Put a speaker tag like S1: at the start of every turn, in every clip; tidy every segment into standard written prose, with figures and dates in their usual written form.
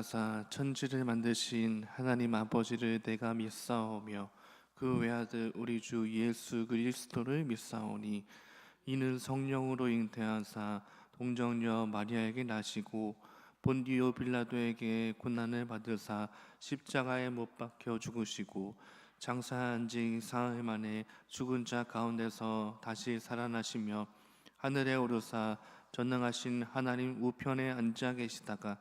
S1: 인하사 천지를 만드신 하나님 아버지를 내가 믿사오며 그 외아들 우리 주 예수 그리스도를 믿사오니 이는 성령으로 잉태하사 동정녀 마리아에게 나시고 본디오 빌라도에게 고난을 받으사 십자가에 못 박혀 죽으시고 장사한 지 사흘 만에 죽은 자 가운데서 다시 살아나시며 하늘에 오르사 전능하신 하나님 우편에 앉아 계시다가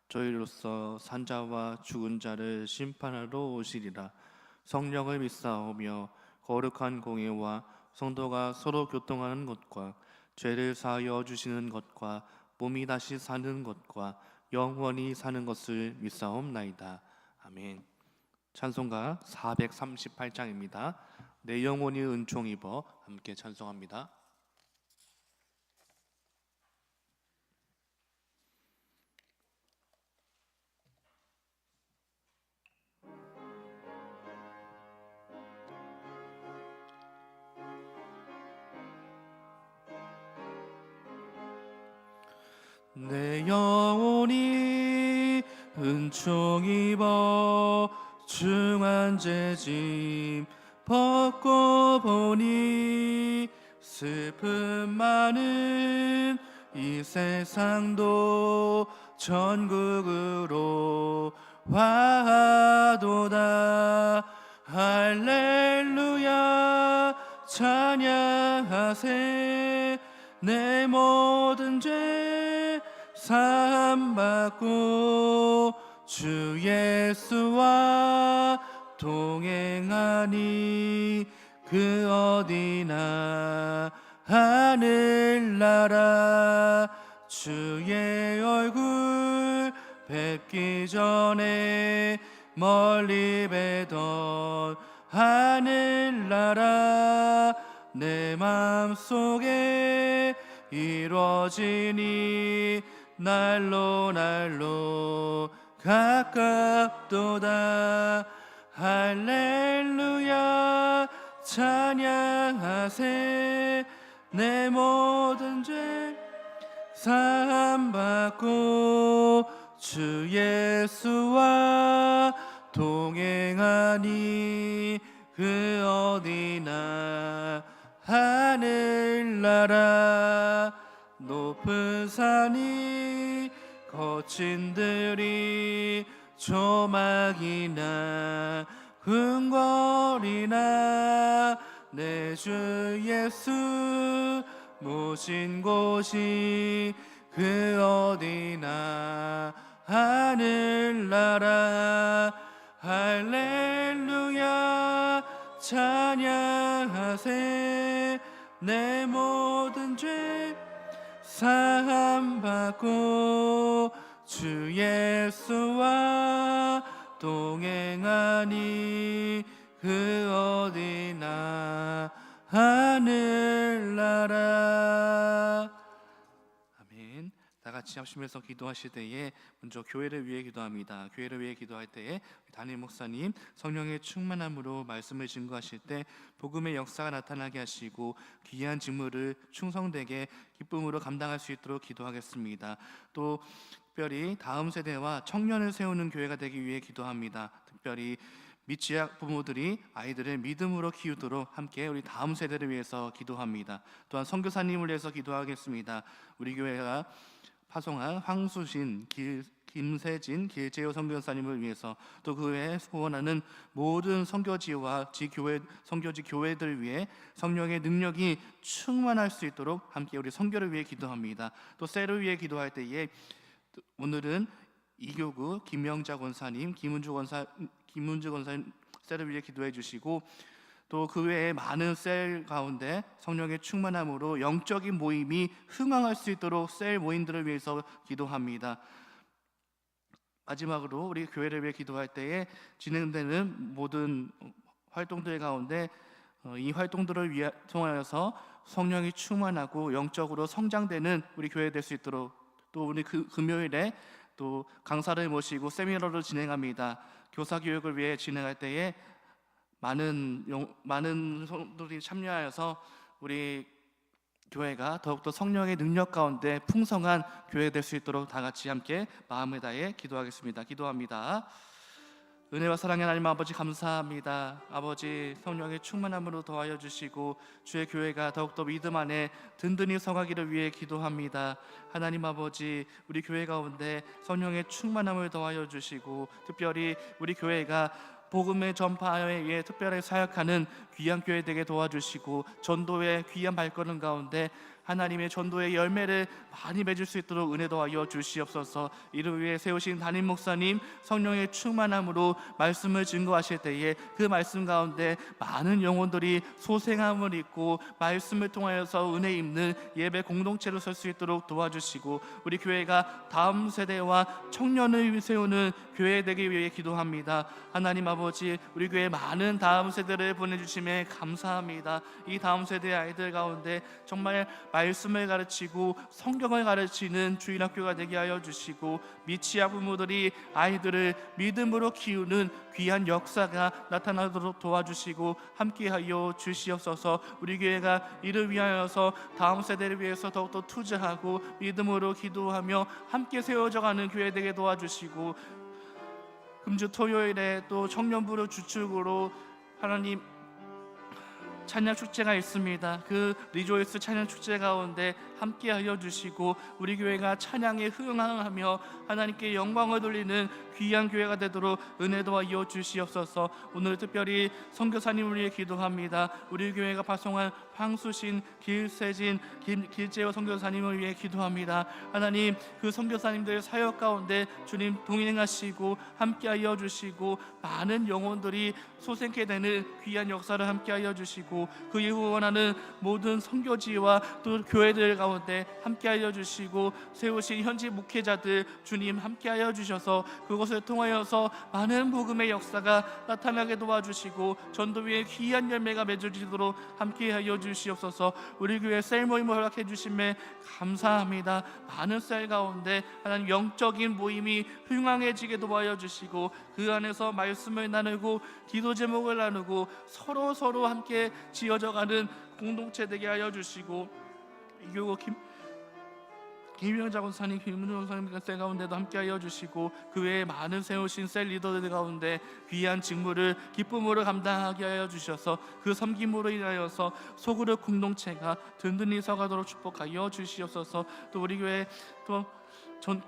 S1: 저희로서 산자와 죽은 자를 심판하러 오시리라. 성령을 믿사오며 거룩한 공예와 성도가 서로 교통하는 것과 죄를 사하여 주시는 것과 몸이 다시 사는 것과 영원히 사는 것을 믿사옵나이다. 아멘. 찬송가 438장입니다. 내 영혼이 은총 입어 함께 찬송합니다. 내 영혼이 은총 입어 중한 죄짐 벗고 보니 슬픔 많은 이 세상도 천국으로 와도다. 할렐루야 찬양하세. 내 모든 죄 사함받고 주 예수와 동행하니 그 어디나 하늘나라. 주의 얼굴 뵙기 전에 멀리 뵈던 하늘나라. 내 맘속에 이루어지니 날로 날로 가깝도다. 할렐루야 찬양하세. 내 모든 죄 사함받고 주 예수와 동행하니 그 어디나 하늘나라. 높은 산이 거친 들이 조막이나 궁궐이나 내 주 예수 모신 곳이 그 어디나 하늘나라. 할렐루야 찬양하세. 내 모든 죄 사함받고 주 예수와 동행하니 그 어디나 하늘나라. 아멘. 다 같이 합심해서 기도하실 때에 먼저 교회를 위해 기도합니다. 교회를 위해 기도할 때에 담임 목사님 성령의 충만함으로 말씀을 증거하실 때 복음의 역사가 나타나게 하시고 귀한 직무를 충성되게 기쁨으로 감당할 수 있도록 기도하겠습니다. 또 특별히 다음 세대와 청년을 세우는 교회가 되기 위해 기도합니다. 특별히 미취학 부모들이 아이들을 믿음으로 키우도록 함께 우리 다음 세대를 위해서 기도합니다. 또한 선교사님을 위해서 기도하겠습니다. 우리 교회가 파송한 황수신, 김세진, 길재호 선교사님을 위해서 또 그 외에 후원하는 모든 선교지와 지교회, 선교지 교회들 위해 성령의 능력이 충만할 수 있도록 함께 우리 선교를 위해 기도합니다. 또 셀을 위해 기도할 때에 오늘은 이교구 김영자 권사님, 김은주 권사님 셀을 위해 기도해 주시고 또 그 외에 많은 셀 가운데 성령의 충만함으로 영적인 모임이 흥황할 수 있도록 셀 모임들을 위해서 기도합니다. 마지막으로 우리 교회를 위해 기도할 때에 진행되는 모든 활동들 가운데 이 활동들을 통하여서 성령이 충만하고 영적으로 성장되는 우리 교회 될 수 있도록 또 우리 금요일에 또 강사를 모시고 세미나를 진행합니다. 교사 교육을 위해 진행할 때에 많은 성도들이 참여하여서 우리 교회가 더욱더 성령의 능력 가운데 풍성한 교회 될 수 있도록 다 같이 함께 마음을 다해 기도하겠습니다. 기도합니다. 은혜와 사랑의 하나님 아버지, 감사합니다. 아버지, 성령의 충만함으로 더하여 주시고 주의 교회가 더욱더 믿음 안에 든든히 서가기를 위해 기도합니다. 하나님 아버지, 우리 교회 가운데 성령의 충만함을 더하여 주시고 특별히 우리 교회가 복음의 전파에 위해 특별히 사역하는 귀한 교회 되게 도와주시고 전도의 귀한 발걸음 가운데 하나님의 전도의 열매를 많이 맺을 수 있도록 은혜 도와여 주시옵소서. 이를 위해 세우신 담임 목사님 성령의 충만함으로 말씀을 증거하실 때에 그 말씀 가운데 많은 영혼들이 소생함을 입고 말씀을 통하여서 은혜 입는 예배 공동체로 설 수 있도록 도와주시고 우리 교회가 다음 세대와 청년을 세우는 교회 되기 위해 기도합니다. 하나님 아버지, 우리 교회 많은 다음 세대를 보내주심에 감사합니다. 이 다음 세대 아이들 가운데 정말 말씀을 가르치고 성경을 가르치는 주일학교가 되게 하여 주시고 미취학 부모들이 아이들을 믿음으로 키우는 귀한 역사가 나타나도록 도와주시고 함께하여 주시옵소서. 우리 교회가 이를 위하여서 다음 세대를 위해서 더욱더 투자하고 믿음으로 기도하며 함께 세워져가는 교회 되게 도와주시고 금주 토요일에 또 청년부를 주축으로 하나님 찬양 축제가 있습니다. 그 리조이스 찬양 축제 가운데 함께하여 주시고 우리 교회가 찬양에 흥황하며 하나님께 영광을 돌리는 귀한 교회가 되도록 은혜 도와여 주시옵소서. 오늘 특별히 선교사님을 위해 기도합니다. 우리 교회가 파송한 황수신, 길세진, 길재호 선교사님을 위해 기도합니다. 하나님, 그 선교사님들 사역 가운데 주님 동행하시고 함께하여 주시고 많은 영혼들이 소생케 되는 귀한 역사를 함께하여 주시고 그 이후 원하는 모든 선교지와 또 교회들 가운데 함께하여 주시고 세우신 현지 목회자들 주님 함께하여 주셔서 그것을 통하여서 많은 복음의 역사가 나타나게 도와주시고 전도위의 귀한 열매가 맺어지도록 함께하여 주시옵소서. 우리 교회 셀 모임을 허락해 주심에 감사합니다. 많은 셀 가운데 하나님 영적인 모임이 흥황해지게 도와여 주시고 그 안에서 말씀을 나누고 기도 제목을 나누고 서로 함께 지어져가는 공동체 되게 하여 주시고 이교구 김영자 권사님, 김문정 권사님 셀 가운데도 함께하여 주시고 그 외에 많은 세우신 셀 리더들 가운데 귀한 직무를 기쁨으로 감당하게 하여 주셔서 그 섬김으로 인하여서 소그룹 공동체가 든든히 서가도록 축복하여 주시옵소서. 또 우리 교회 또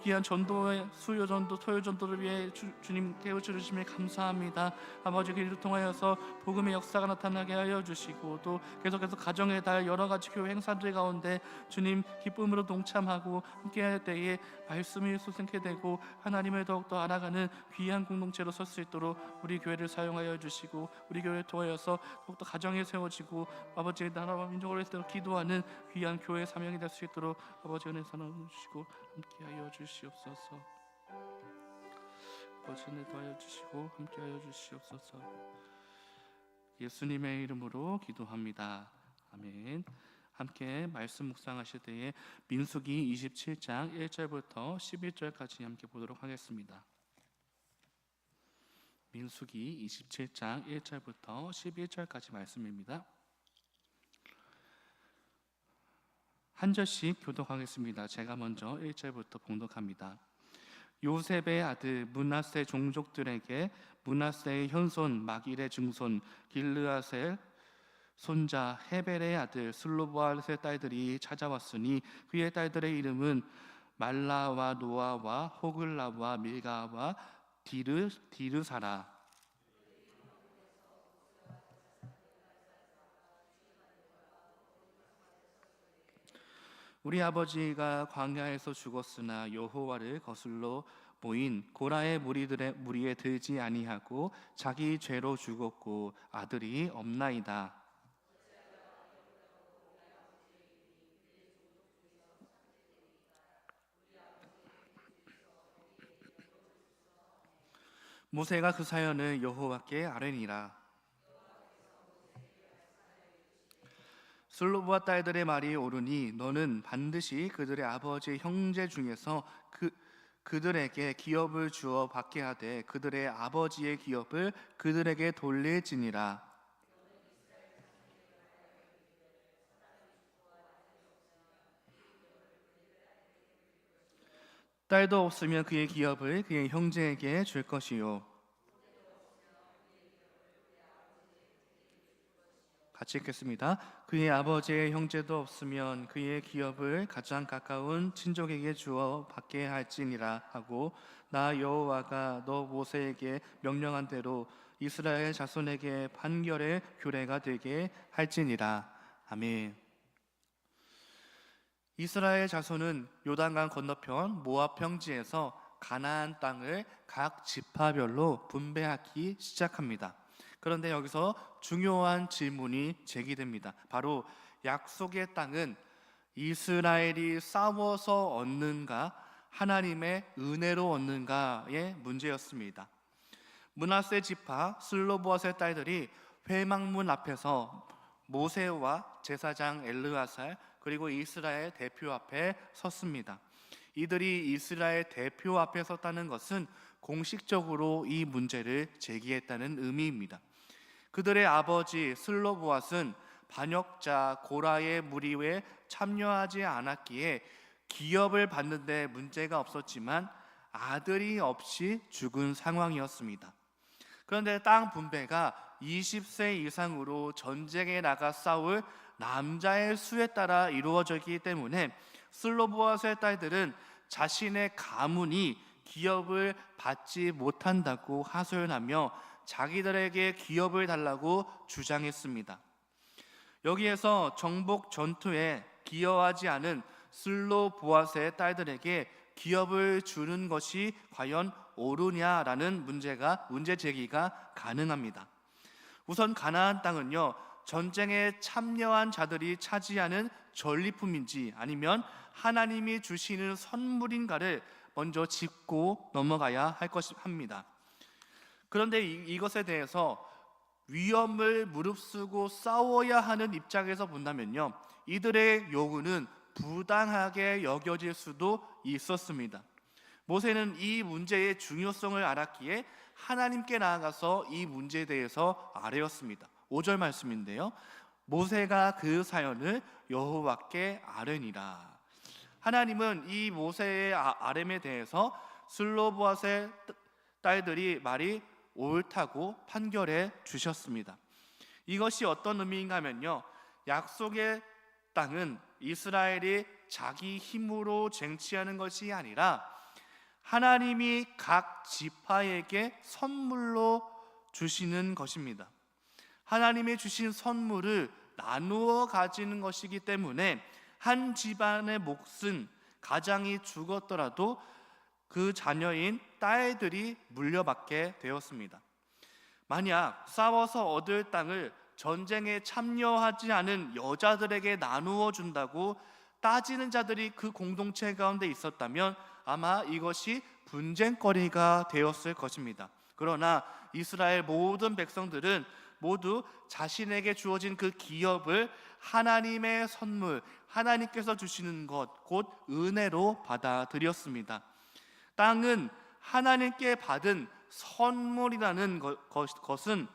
S1: 귀한 전도의 수요 전도, 토요 전도를 위해 주님 깨우쳐 주심에 감사합니다. 아버지, 그 일을 통하여서 복음의 역사가 나타나게 하여 주시고 또 계속해서 가정의 달 여러 가지 교회 행사들 가운데 주님 기쁨으로 동참하고 함께할 때에 말씀이 솟게 되고 하나님을 더욱더 알아가는 귀한 공동체로 설 수 있도록 우리 교회를 사용하여 주시고 우리 교회를 통하여서 더욱더 가정이 세워지고 아버지의 나라와 민족을 위해서 기도하는 귀한 교회 사명이 될 수 있도록 아버지 은혜 나눠 주시고 함께하여 주시옵소서. 아버지 은혜 더하여 주시고 함께하여 주시옵소서. 예수님의 이름으로 기도합니다. 아멘. 함께 말씀 묵상하실 때에 민수기 27장 1절부터 11절까지 함께 보도록 하겠습니다. 민수기 27장 1절부터 11절까지 말씀입니다. 한 절씩 교독하겠습니다. 제가 먼저 1절부터 봉독합니다. 요셉의 아들 므낫세 종족들에게 므낫세의 현손 마길의 증손 길르앗의 손자 헤벨의 아들 슬로보아의 딸들이 찾아왔으니 그의 딸들의 이름은 말라와 노아와 호글라와 밀가와 디르사라. 우리 아버지가 광야에서 죽었으나 여호와를 거슬러 모인 고라의 무리에 들지 아니하고 자기 죄로 죽었고 아들이 없나이다. 모세가 그 사연을 여호와께 아뢰니라. 슬로보아 딸들의 말이 옳으니 너는 반드시 그들의 아버지의 형제 중에서 그들에게 기업을 주어 받게 하되 그들의 아버지의 기업을 그들에게 돌릴지니라. 딸도 없으면 그의 기업을 그의 형제에게 줄 것이요. 같이 읽겠습니다. 그의 아버지의 형제도 없으면 그의 기업을 가장 가까운 친족에게 주어 받게 할지니라 하고, 나 여호와가 너 모세에게 명령한 대로 이스라엘 자손에게 판결의 규례가 되게 할지니라. 아멘. 이스라엘 자손은 요단강 건너편 모압 평지에서 가나안 땅을 각 지파별로 분배하기 시작합니다. 그런데 여기서 중요한 질문이 제기됩니다. 바로 약속의 땅은 이스라엘이 싸워서 얻는가, 하나님의 은혜로 얻는가의 문제였습니다. 므낫세 지파 슬로보앗의 딸들이 회막문 앞에서 모세와 제사장 엘르아살 그리고 이스라엘 대표 앞에 섰습니다. 이들이 이스라엘 대표 앞에 섰다는 것은 공식적으로 이 문제를 제기했다는 의미입니다. 그들의 아버지 슬로보앗은 반역자 고라의 무리에 참여하지 않았기에 기업을 받는 데 문제가 없었지만 아들이 없이 죽은 상황이었습니다. 그런데 땅 분배가 20세 이상으로 전쟁에 나가 싸울 남자의 수에 따라 이루어지기 때문에 슬로보앗의 딸들은 자신의 가문이 기업을 받지 못한다고 하소연하며 자기들에게 기업을 달라고 주장했습니다. 여기에서 정복 전투에 기여하지 않은 슬로보앗의 딸들에게 기업을 주는 것이 과연 옳으냐라는 문제 제기가 가능합니다. 우선 가나안 땅은요, 전쟁에 참여한 자들이 차지하는 전리품인지 아니면 하나님이 주시는 선물인가를 먼저 짚고 넘어가야 할 것입니다. 그런데 이것에 대해서 위험을 무릅쓰고 싸워야 하는 입장에서 본다면요, 이들의 요구는 부당하게 여겨질 수도 있었습니다. 모세는 이 문제의 중요성을 알았기에 하나님께 나아가서 이 문제에 대해서 아뢰었습니다. 5절 말씀인데요, 모세가 그 사연을 여호와께 아뢰니라. 하나님은 이 모세의 아뢰에 대해서 슬로보앗의 딸들이 말이 옳다고 판결해 주셨습니다. 이것이 어떤 의미인가 하면요, 약속의 땅은 이스라엘이 자기 힘으로 쟁취하는 것이 아니라 하나님이 각 지파에게 선물로 주시는 것입니다. 하나님이 주신 선물을 나누어 가지는 것이기 때문에 한 집안의 몫은 가장이 죽었더라도 그 자녀인 딸들이 물려받게 되었습니다. 만약 싸워서 얻을 땅을 전쟁에 참여하지 않은 여자들에게 나누어 준다고 따지는 자들이 그 공동체 가운데 있었다면 아마 이것이 분쟁거리가 되었을 것입니다. 그러나 이스라엘 모든 백성들은 모두 자신에게 주어진 그 기업을 하나님의 선물, 하나님께서 주시는 것, 곧 은혜로 받아들였습니다. 땅은 하나님께 받은 선물이라는 것은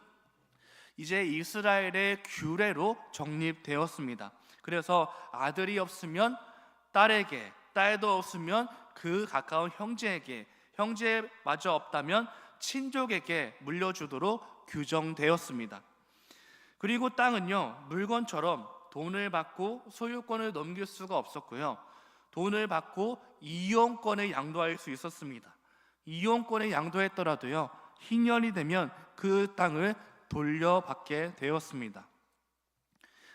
S1: 이제 이스라엘의 규례로 정립되었습니다. 그래서 아들이 없으면 딸에게, 딸도 없으면 그 가까운 형제에게, 형제마저 없다면 친족에게 물려주도록 규정되었습니다. 그리고 땅은요, 물건처럼 돈을 받고 소유권을 넘길 수가 없었고요, 돈을 받고 이용권을 양도할 수 있었습니다. 이용권을 양도했더라도요, 희년이 되면 그 땅을 돌려받게 되었습니다.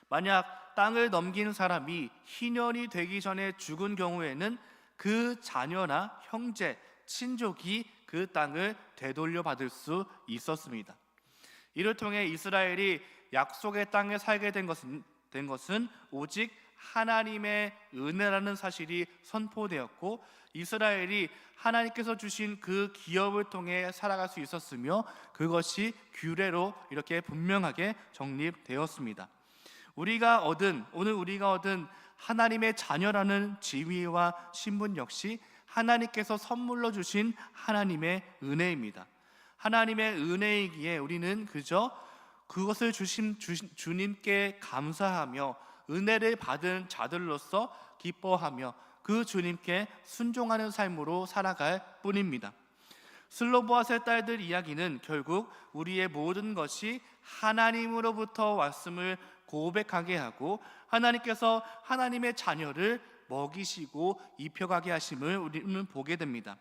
S1: 만약 땅을 넘긴 사람이 희년이 되기 전에 죽은 경우에는 그 자녀나 형제, 친족이 그 땅을 되돌려 받을 수 있었습니다. 이를 통해 이스라엘이 약속의 땅에 살게 된 것은 오직 하나님의 은혜라는 사실이 선포되었고, 이스라엘이 하나님께서 주신 그 기업을 통해 살아갈 수 있었으며 그것이 규례로 이렇게 분명하게 정립되었습니다. 오늘 우리가 얻은 하나님의 자녀라는 지위와 신분 역시 하나님께서 선물로 주신 하나님의 은혜입니다. 하나님의 은혜이기에 우리는 그저 그것을 주신 주님께 감사하며 은혜를 받은 자들로서 기뻐하며 그 주님께 순종하는 삶으로 살아갈 뿐입니다. 슬로보아스의 딸들 이야기는 결국 우리의 모든 것이 하나님으로부터 왔음을 고백하게 하고 하나님께서 하나님의 자녀를 먹이시고 입혀가게 하심을 우리는 보게 됩니다.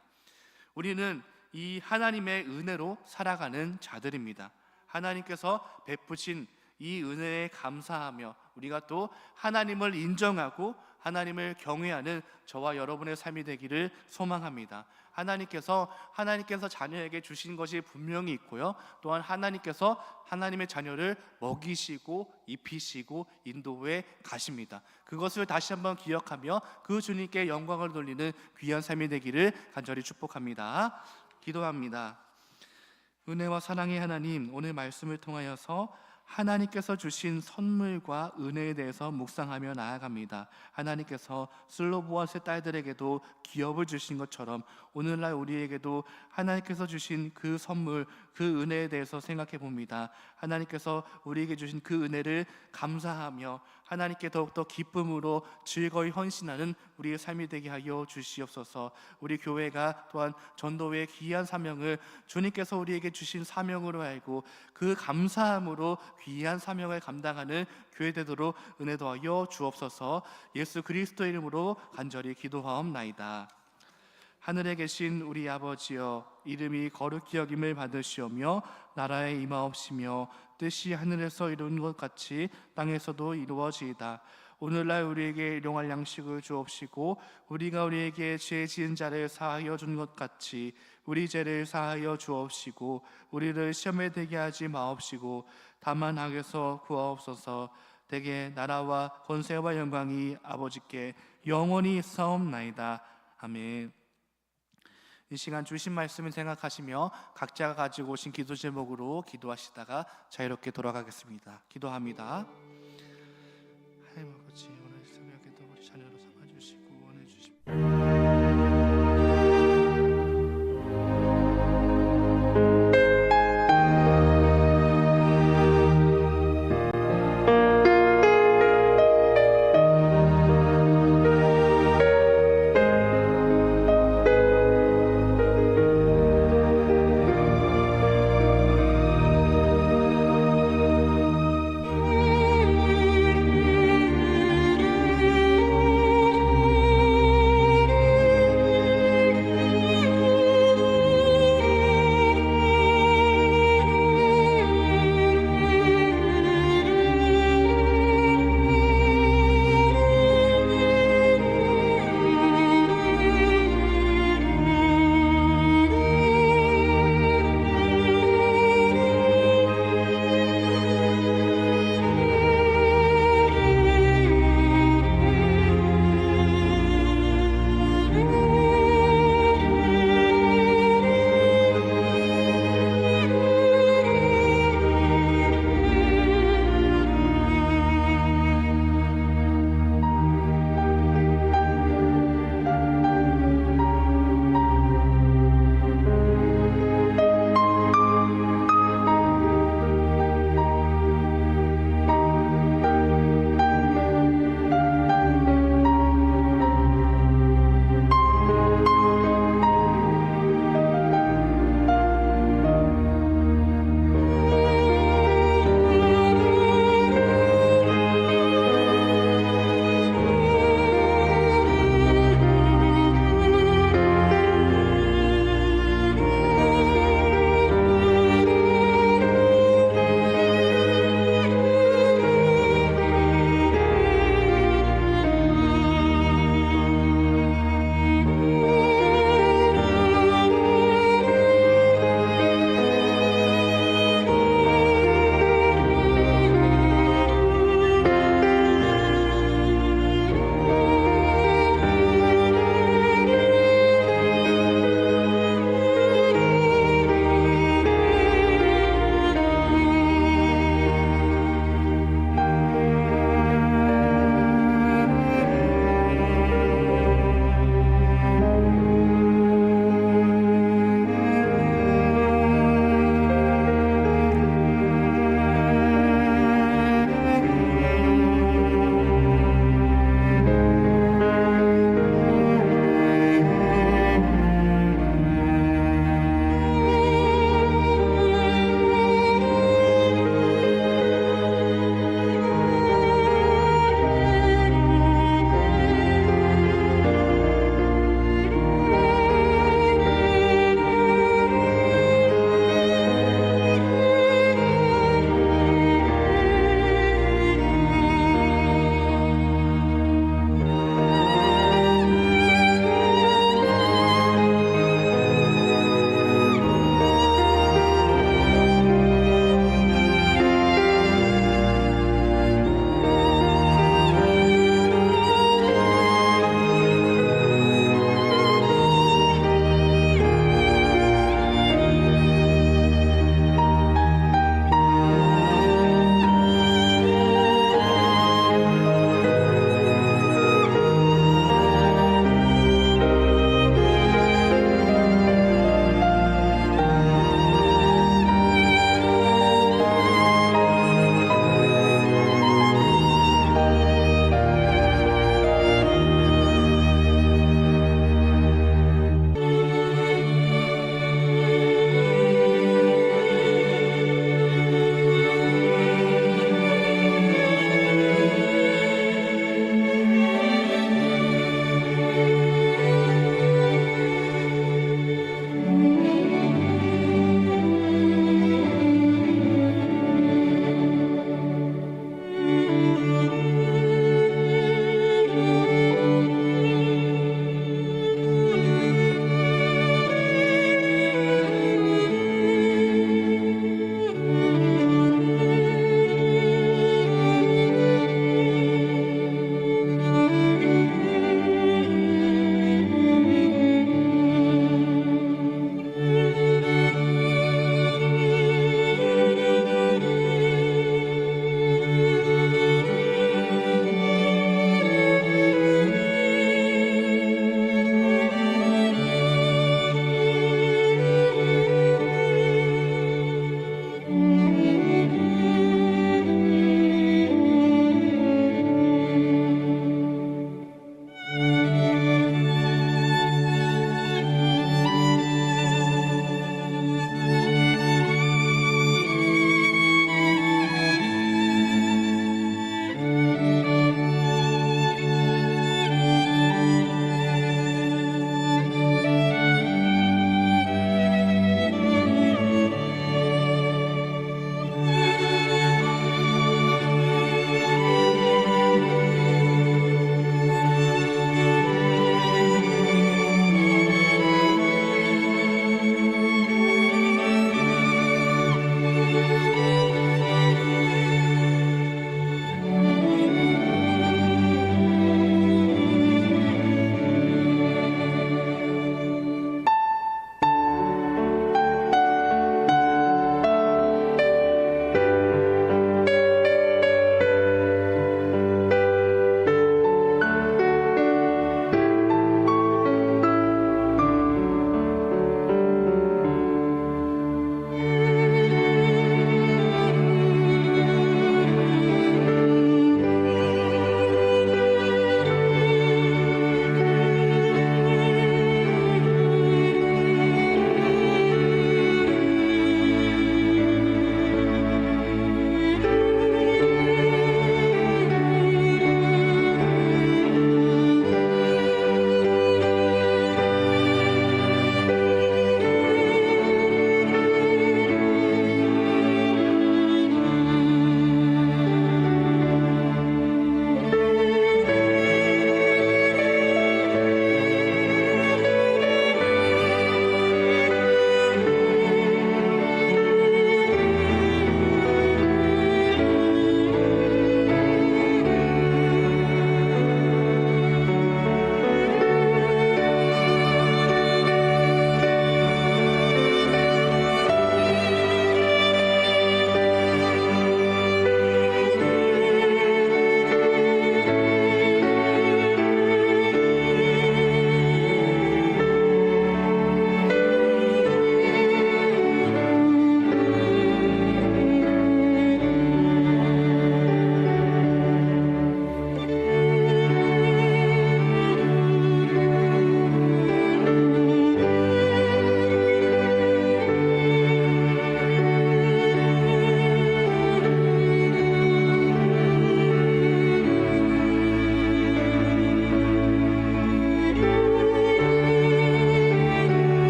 S1: 우리는 이 하나님의 은혜로 살아가는 자들입니다. 하나님께서 베푸신 이 은혜에 감사하며 우리가 또 하나님을 인정하고 하나님을 경외하는 저와 여러분의 삶이 되기를 소망합니다. 하나님께서 자녀에게 주신 것이 분명히 있고요, 또한 하나님께서 하나님의 자녀를 먹이시고 입히시고 인도해 가십니다. 그것을 다시 한번 기억하며 그 주님께 영광을 돌리는 귀한 삶이 되기를 간절히 축복합니다. 기도합니다. 은혜와 사랑의 하나님, 오늘 말씀을 통하여서 하나님께서 주신 선물과 은혜에 대해서 묵상하며 나아갑니다. 하나님께서 슬로보아스의 딸들에게도 기업을 주신 것처럼 오늘날 우리에게도 하나님께서 주신 그 선물, 그 은혜에 대해서 생각해 봅니다. 하나님께서 우리에게 주신 그 은혜를 감사하며 하나님께 더욱더 기쁨으로 즐거이 헌신하는 우리의 삶이 되게 하여 주시옵소서. 우리 교회가 또한 전도회의 귀한 사명을 주님께서 우리에게 주신 사명으로 알고 그 감사함으로 귀한 사명을 감당하는 교회 되도록 은혜 더하여 주옵소서. 예수 그리스도의 이름으로 간절히 기도하옵나이다. 하늘에 계신 우리 아버지여, 이름이 거룩히 여김을 받으시오며 나라에 임하옵시며 뜻이 하늘에서 이룬 것 같이 땅에서도 이루어지이다. 오늘날 우리에게 일용할 양식을 주옵시고 우리가 우리에게 죄 지은 자를 사하여 준 것 같이 우리 죄를 사하여 주옵시고 우리를 시험에 들게 하지 마옵시고 다만 악에서 구하옵소서. 대개 나라와 권세와 영광이 아버지께 영원히 있사옵나이다. 아멘. 이 시간 주신 말씀을 생각하시며 각자가 가지고 오신 기도 제목으로 기도하시다가 자유롭게 돌아가겠습니다. 기도합니다. 하나님 아버지, 오늘 새벽에도 우리 자녀로 삼아주시고 원해주십시오.